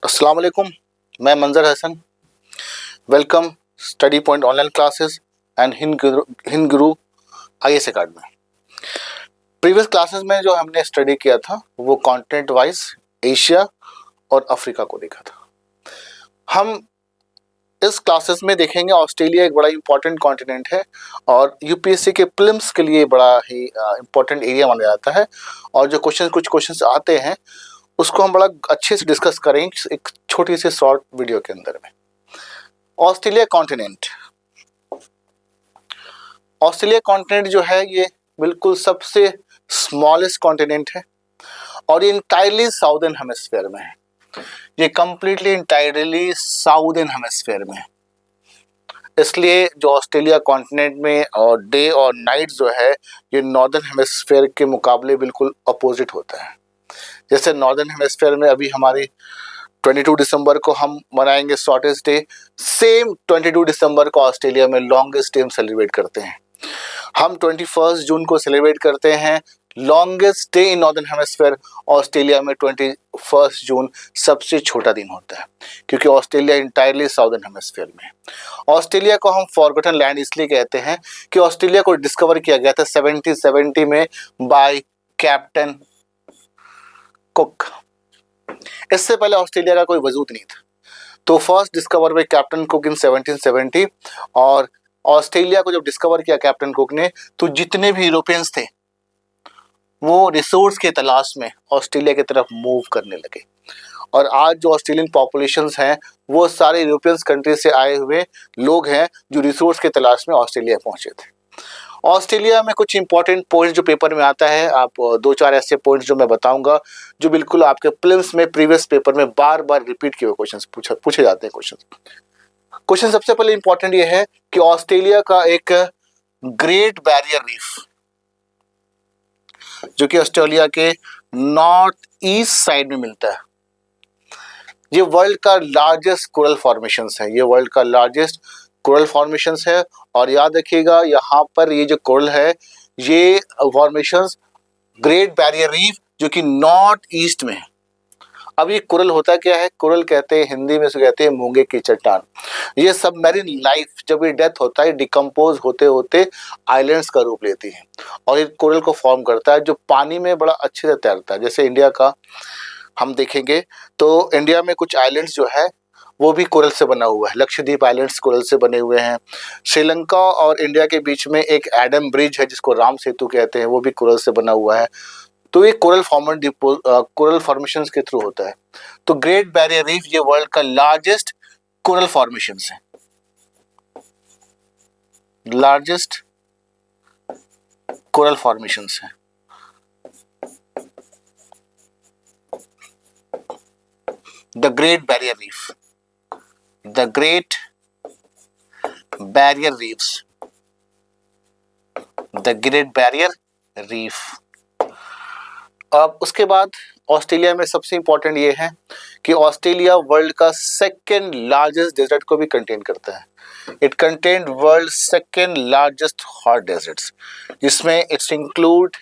अस्सलाम वालेकुम, मैं Manzar Hasan. Welcome study point online classes and Hind Guru IAS academy. Previous classes में जो हमने स्टडी किया था वो कॉन्टिनेंट वाइज एशिया और अफ्रीका को देखा था। हम इस क्लासेस में देखेंगे ऑस्ट्रेलिया एक बड़ा इंपॉर्टेंट कॉन्टिनेंट है और यूपीएससी के प्रीलिम्स के लिए बड़ा ही इंपॉर्टेंट एरिया माना जाता है। और जो कुछ क्वेश्चंस आते हैं उसको हम बड़ा अच्छे से डिस्कस करेंगे एक छोटी सी शॉर्ट वीडियो के अंदर में। ऑस्ट्रेलिया कॉन्टिनेंट जो है ये बिल्कुल सबसे स्मॉलेस्ट कॉन्टिनेंट है और ये इंटायरली साउदर्न हेमिस्फीयर में है। ये कंप्लीटली इंटायरली साउदर्न हेमिस्फीयर में है, इसलिए जो ऑस्ट्रेलिया कॉन्टिनेंट में और डे और नाइट जो है ये नॉर्दर्न हेमिस्फीयर के मुकाबले बिल्कुल अपोजिट होता है। जैसे नॉर्दर्न हेमिस्फीयर में अभी हमारी 22 दिसंबर को हम मनाएंगे शॉर्टेस्ट डे, सेम 22 दिसंबर को ऑस्ट्रेलिया में लॉन्गेस्ट डे हम सेलिब्रेट करते हैं। हम 21 जून को सेलिब्रेट करते हैं longest day in northern hemisphere. Australia में 21 जून सबसे छोटा दिन होता है क्योंकि ऑस्ट्रेलिया इंटायरली साउदर्न हेमिस्फीयर में है। ऑस्ट्रेलिया को हम फॉरगॉटन लैंड इसलिए कहते हैं कि ऑस्ट्रेलिया को डिस्कवर किया गया था 1770 में बाय कैप्टन कुक। इससे पहले ऑस्ट्रेलिया का कोई वजूद नहीं था, तो first discover by Captain Cook in 1770। और ऑस्ट्रेलिया को जब डिस्कवर किया कैप्टन कुक ने तो जितने भी यूरोपियंस थे वो रिसोर्स के तलाश में ऑस्ट्रेलिया की तरफ मूव करने लगे। और आज जो ऑस्ट्रेलियन पॉपुलेशंस हैं वो सारे यूरोपियन कंट्री से आए हुए लोग हैं जो रिसोर्स के तलाश में ऑस्ट्रेलिया पहुंचे थे। ऑस्ट्रेलिया में कुछ इंपॉर्टेंट पॉइंट्स जो पेपर में आता है, आप दो चार ऐसे पॉइंट्स जो मैं बताऊंगा जो बिल्कुल आपके प्रीलिम्स में प्रीवियस पेपर में बार बार रिपीट किए हुए क्वेश्चंस पूछे जाते हैं। क्वेश्चन सबसे पहले इंपॉर्टेंट ये है कि ऑस्ट्रेलिया का एक ग्रेट बैरियर रीफ जो कि ऑस्ट्रेलिया के नॉर्थ ईस्ट साइड में मिलता है, ये वर्ल्ड का लार्जेस्ट कोरल फॉर्मेशंस है। ये वर्ल्ड का लार्जेस्ट कोरल फॉर्मेशंस है। और याद रखिएगा यहाँ पर ये जो कोरल है ये फॉर्मेशंस ग्रेट बैरियर रीफ जो कि नॉर्थ ईस्ट में है। अब ये कोरल होता क्या है? कोरल कहते हैं हिंदी में से कहते हैं मूंगे की चट्टान। ये सबमरीन लाइफ जब ये डेथ होता है डिकम्पोज होते होते आइलैंड्स का रूप लेती है और ये कोरल को फॉर्म करता है जो पानी में बड़ा अच्छे से तैरता है। जैसे इंडिया का हम देखेंगे तो इंडिया में कुछ आइलैंड्स जो है वो भी कोरल से बना हुआ है। लक्षद्वीप आइलैंड्स कोरल से बने हुए हैं। श्रीलंका और इंडिया के बीच में एक एडम ब्रिज है जिसको राम सेतु कहते हैं, वो भी कोरल से बना हुआ है। तो ये कोरल फॉर्मेशंस के थ्रू होता है। तो ग्रेट बैरियर रीफ ये वर्ल्ड का लार्जेस्ट कोरल फॉर्मेशंस है, लार्जेस्ट कोरल फॉर्मेशंस है। The great barrier reef, the great barrier reefs, the great barrier reef. अब उसके बाद ऑस्ट्रेलिया में सबसे इंपॉर्टेंट ये है कि ऑस्ट्रेलिया वर्ल्ड का सेकेंड लार्जेस्ट डेजर्ट को भी कंटेन करता है। It contain world second largest hot deserts, जिसमें it's include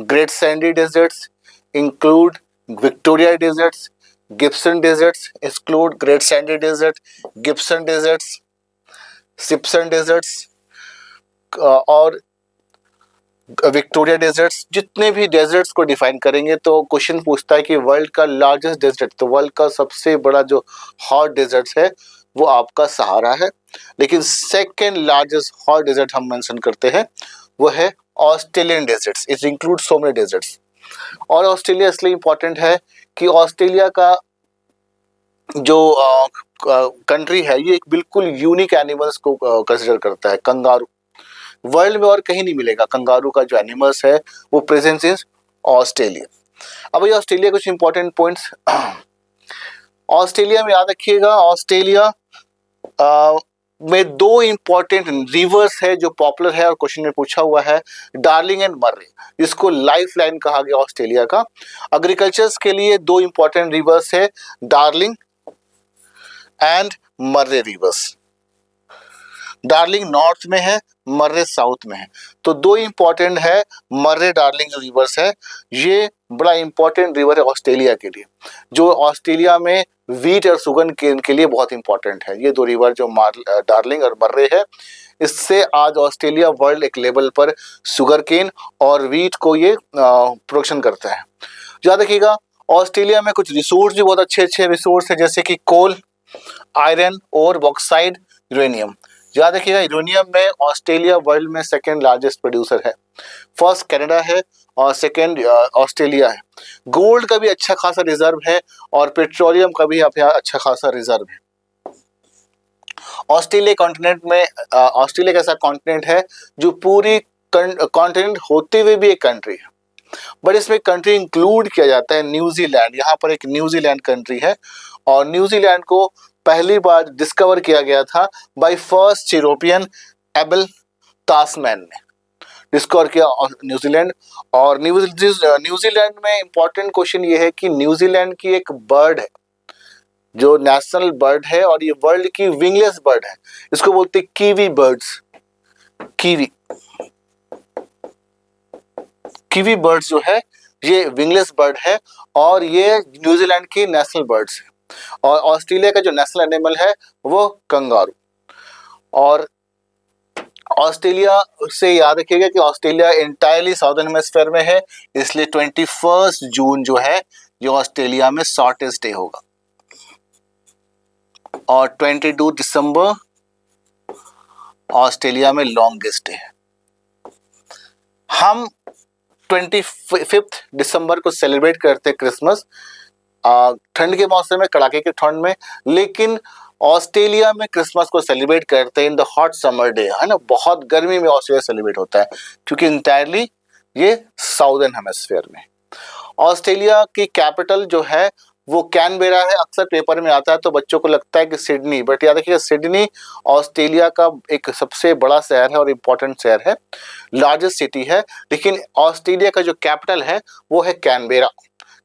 Great Sandy deserts, include Victoria deserts, Gibson deserts, include Great Sandy desert, Gibson deserts, Simpson deserts और Victoria deserts. जितने भी desserts को define करेंगे तो क्वेश्चन पूछता है कि वर्ल्ड का लार्जेस्ट डेजर्ट, तो वर्ल्ड का सबसे बड़ा जो हॉट डेजर्ट है वो आपका सहारा है। लेकिन सेकेंड लार्जेस्ट हॉट डेजर्ट हम मेंशन करते हैं वो है Australian deserts. It include so many deserts. और ऑस्ट्रेलिया इसलिए इंपॉर्टेंट है कि ऑस्ट्रेलिया का जो कंट्री है ये एक बिल्कुल यूनिक एनिमल्स को कंसिडर करता है। कंगारू वर्ल्ड में और कहीं नहीं मिलेगा। कंगारू का जो एनिमल्स है वो प्रेजेंस इज ऑस्ट्रेलिया। अब ये ऑस्ट्रेलिया कुछ इंपॉर्टेंट पॉइंट्स ऑस्ट्रेलिया में याद रखिएगा। ऑस्ट्रेलिया में दो इंपॉर्टेंट रिवर्स है जो पॉपुलर है और क्वेश्चन में पूछा हुआ है, डार्लिंग एंड मर्रे, जिसको लाइफ लाइन कहा गया ऑस्ट्रेलिया का। एग्रीकल्चर के लिए दो इंपॉर्टेंट रिवर्स है, Darling and Murray rivers. Darling north में है, मर्रे साउथ में है। तो दो इंपॉर्टेंट है मर्रे डार्लिंग जो रिवर्स है, ये बड़ा इंपॉर्टेंट रिवर है ऑस्ट्रेलिया के लिए, जो ऑस्ट्रेलिया में वीट और सुगन केन के लिए बहुत इंपॉर्टेंट है। ये दो रिवर जो डार्लिंग और मर्रे है, इससे आज ऑस्ट्रेलिया वर्ल्ड एक लेवल पर शुगर केन और वीट को ये प्रोडक्शन करता है। याद रखिएगा ऑस्ट्रेलिया में कुछ रिसोर्स भी बहुत अच्छे अच्छे रिसोर्स है, जैसे कि कोल, आयरन और बॉक्साइड, यूरेनियम। याद रखिएगा यूरेनियम में ऑस्ट्रेलिया वर्ल्ड में सेकेंड लार्जेस्ट प्रोड्यूसर है, फर्स्ट कनाडा है और सेकेंड ऑस्ट्रेलिया है। गोल्ड का भी अच्छा खासा रिजर्व है और पेट्रोलियम का भी यहाँ अच्छा खासा रिजर्व है। ऑस्ट्रेलिया कॉन्टिनेंट में ऑस्ट्रेलिया कैसा कॉन्टिनेंट है जो पूरी कॉन्टिनेंट होते हुए भी एक कंट्री है, बट इसमें कंट्री इंक्लूड किया जाता है न्यूजीलैंड। यहाँ पर एक न्यूजीलैंड कंट्री है और न्यूजीलैंड को पहली बार डिस्कवर किया गया था बाय फर्स्ट यूरोपियन एबल तास्मैन ने डिस्कवर किया न्यूजीलैंड। और न्यूजीलैंड में इंपॉर्टेंट क्वेश्चन ये है कि न्यूजीलैंड की एक बर्ड है जो नेशनल बर्ड है और ये वर्ल्ड की विंगलेस बर्ड है, इसको बोलते हैं कीवी बर्ड्स। कीवी बर्ड्स जो है ये विंगलेस बर्ड है और ये न्यूजीलैंड की नेशनल बर्ड्स है। और ऑस्ट्रेलिया का जो नेशनल एनिमल है वो कंगारू। और ऑस्ट्रेलिया से याद रखिएगा कि ऑस्ट्रेलिया इंटायरली साउदर्न हेमिस्फीयर में है, इसलिए 21 जून जो है ये ऑस्ट्रेलिया में शॉर्टेस्ट डे होगा और 22 दिसंबर ऑस्ट्रेलिया में लॉन्गेस्ट डे है। हम 25 दिसंबर को सेलिब्रेट करते हैं क्रिसमस, ठंड के मौसम में, कड़ाके की ठंड में, लेकिन ऑस्ट्रेलिया में क्रिसमस को सेलिब्रेट करते हैं in the hot summer day, है ना, बहुत गर्मी में ऑस्ट्रेलिया सेलिब्रेट होता है क्योंकि इंटायरली ये साउदर्न हेमिस्फीयर में। ऑस्ट्रेलिया की कैपिटल जो है वो कैनबेरा है। अक्सर पेपर में आता है तो बच्चों को लगता है कि सिडनी, बट याद रखिएगा सिडनी ऑस्ट्रेलिया का एक सबसे बड़ा शहर है और इम्पोर्टेंट शहर है, लार्जेस्ट सिटी है, लेकिन ऑस्ट्रेलिया का जो कैपिटल है वो है Canberra.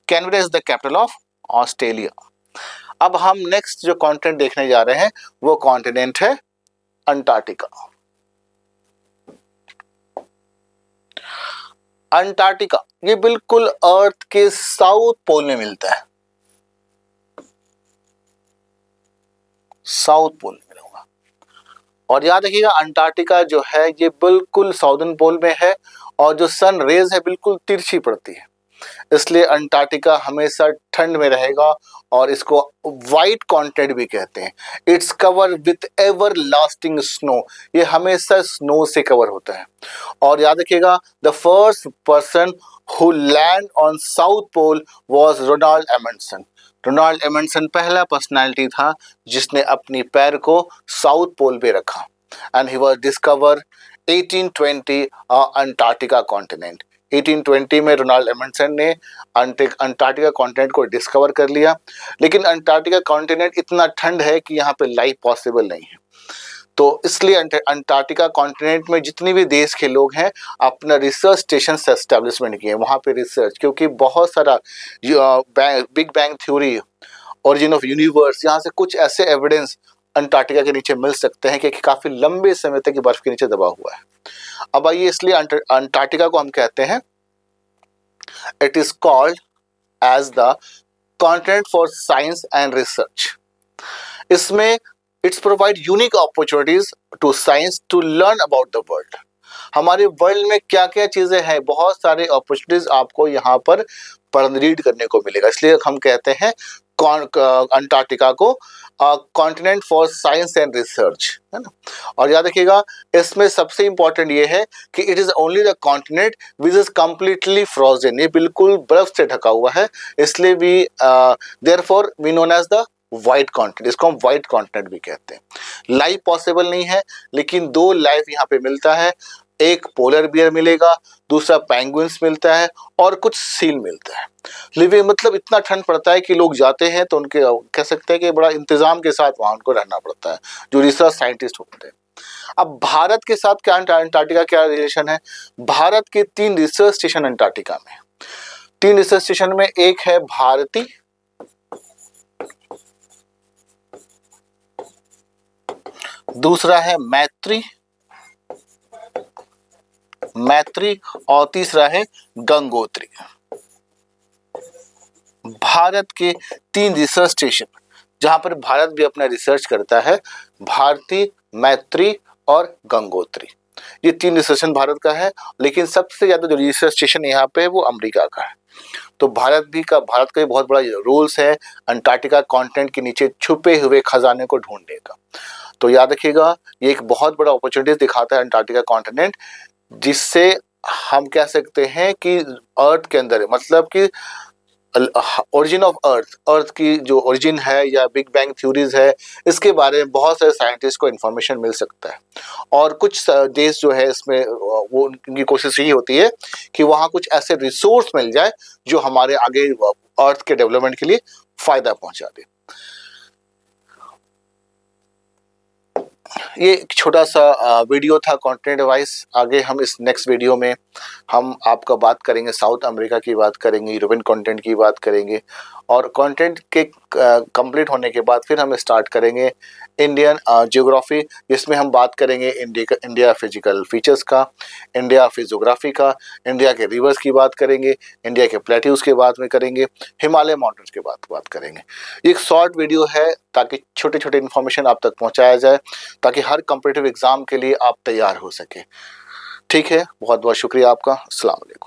Canberra is the capital of Australia. अब हम नेक्स्ट जो कॉन्टिनेंट देखने जा रहे हैं वो कॉन्टिनेंट है अंटार्कटिका। अंटार्कटिका ये बिल्कुल अर्थ के साउथ पोल में मिलता है, साउथ पोल में मिलेगा। और याद रखिएगा अंटार्कटिका जो है ये बिल्कुल साउदर्न पोल में है और जो सन रेज है बिल्कुल तिरछी पड़ती है, इसलिए अंटार्कटिका हमेशा ठंड में रहेगा और इसको वाइट कॉन्टिनेंट भी कहते हैं। Its cover with ever lasting snow, ये हमेशा स्नो से कवर होता है। और याद रखिएगा the first person who land on South Pole was Ronald Amundsen. Ronald Amundsen पहला पर्सनालिटी था जिसने अपनी पैर को साउथ पोल पे रखा and he was discover 1820 Antarctica continent. 1820 में रोनाल्ड एमंडसन ने अंटार्कटिका कॉन्टिनेंट को डिस्कवर कर लिया, लेकिन अंटार्कटिका कॉन्टिनेंट इतना ठंड है कि यहाँ पे लाइफ पॉसिबल नहीं है। तो इसलिए अंटार्कटिका कॉन्टिनेंट में जितने भी देश के लोग हैं अपना रिसर्च स्टेशन से एस्टेब्लिशमेंट किए वहाँ पे रिसर्च, क्योंकि बहुत सारा big bang theory, origin of universe, यहाँ से कुछ ऐसे एविडेंस अंटार्कटिका के नीचे मिल सकते हैं कि काफ़ी लंबे समय तक बर्फ के नीचे दबा हुआ है। अब आइए, इसलिए अंटार्कटिका को हम कहते हैं, it is called as the continent for science and research. इसमें it's provide unique opportunities to science to learn about the world. हमारे वर्ल्ड में क्या क्या चीज़ें हैं, बहुत सारे अपॉर्चुनिटीज आपको यहाँ पर रीड करने को मिलेगा, इसलिए हम कहते हैं अंटार्कटिका को continent for science and research, है ना। और याद रखिएगा इसमें सबसे इंपॉर्टेंट ये है कि it is only the continent which is completely frozen, ये बिल्कुल बर्फ से ढका हुआ है, इसलिए भी therefore we known as the white continent, इसको हम वाइट कॉन्टिनेंट भी कहते हैं। लाइफ पॉसिबल नहीं है, लेकिन दो लाइफ यहाँ पे मिलता है, एक पोलर बियर मिलेगा, दूसरा पेंगुइन्स मिलता है और कुछ सील मिलता है। लिविंग मतलब इतना ठंड पड़ता है कि लोग जाते हैं तो उनके कह सकते हैं कि बड़ा इंतजाम के साथ वहाँ उनको रहना पड़ता है, जो रिसर्च साइंटिस्ट होते हैं। अब भारत के साथ क्या अंटार्कटिका क्या रिलेशन है? भारत के 3 रिसर्च स्टेशन अंटार्कटिका में, 3 रिसर्च स्टेशन में, एक है भारती, दूसरा है मैत्री, मैत्री और तीसरा है गंगोत्री। भारत के 3 रिसर्च स्टेशन जहां पर भारत भी अपना रिसर्च करता है, भारती, मैत्री और गंगोत्री। ये 3 रिसर्च स्टेशन भारत का है, लेकिन सबसे ज्यादा जो रिसर्च स्टेशन यहाँ पे है वो अमेरिका का है। तो भारत का भी बहुत बड़ा रोल्स है अंटार्कटिका कॉन्टिनेंट के नीचे छुपे हुए खजाने को ढूंढने का। तो याद रखिएगा, ये एक बहुत बड़ा अपॉर्चुनिटी दिखाता है अंटार्कटिका कॉन्टिनेंट, जिससे हम कह सकते हैं कि अर्थ के अंदर, मतलब कि ओरिजिन ऑफ अर्थ की जो ओरिजिन है या बिग बैंग थ्योरीज है, इसके बारे में बहुत सारे साइंटिस्ट को इन्फॉर्मेशन मिल सकता है। और कुछ देश जो है इसमें वो उनकी कोशिश यही होती है कि वहाँ कुछ ऐसे रिसोर्स मिल जाए जो हमारे आगे अर्थ के डेवलपमेंट के लिए फायदा पहुंचा दे। ये एक छोटा सा वीडियो था कंटेंट वाइज। आगे हम इस नेक्स्ट वीडियो में हम आपका बात करेंगे साउथ अमेरिका की बात करेंगे, यूरोपियन कंटेंट की बात करेंगे, और कंटेंट के कंप्लीट होने के बाद फिर हम स्टार्ट करेंगे इंडियन ज्योग्राफी, जिसमें हम बात करेंगे इंडिया फिजिकल फीचर्स का, इंडिया फिजियोग्राफी का, इंडिया के रिवर्स की बात करेंगे, इंडिया के प्लेट्यूज के बाद में करेंगे, हिमालय माउंटेन्स के बात करेंगे। ये एक शॉर्ट वीडियो है ताकि छोटे छोटे इन्फॉर्मेशन आप तक पहुंचाया जाए, ताकि हर कॉम्पिटिटिव एग्जाम के लिए आप तैयार हो सके। ठीक है, बहुत बहुत शुक्रिया आपका। अस्सलाम वालेकुम।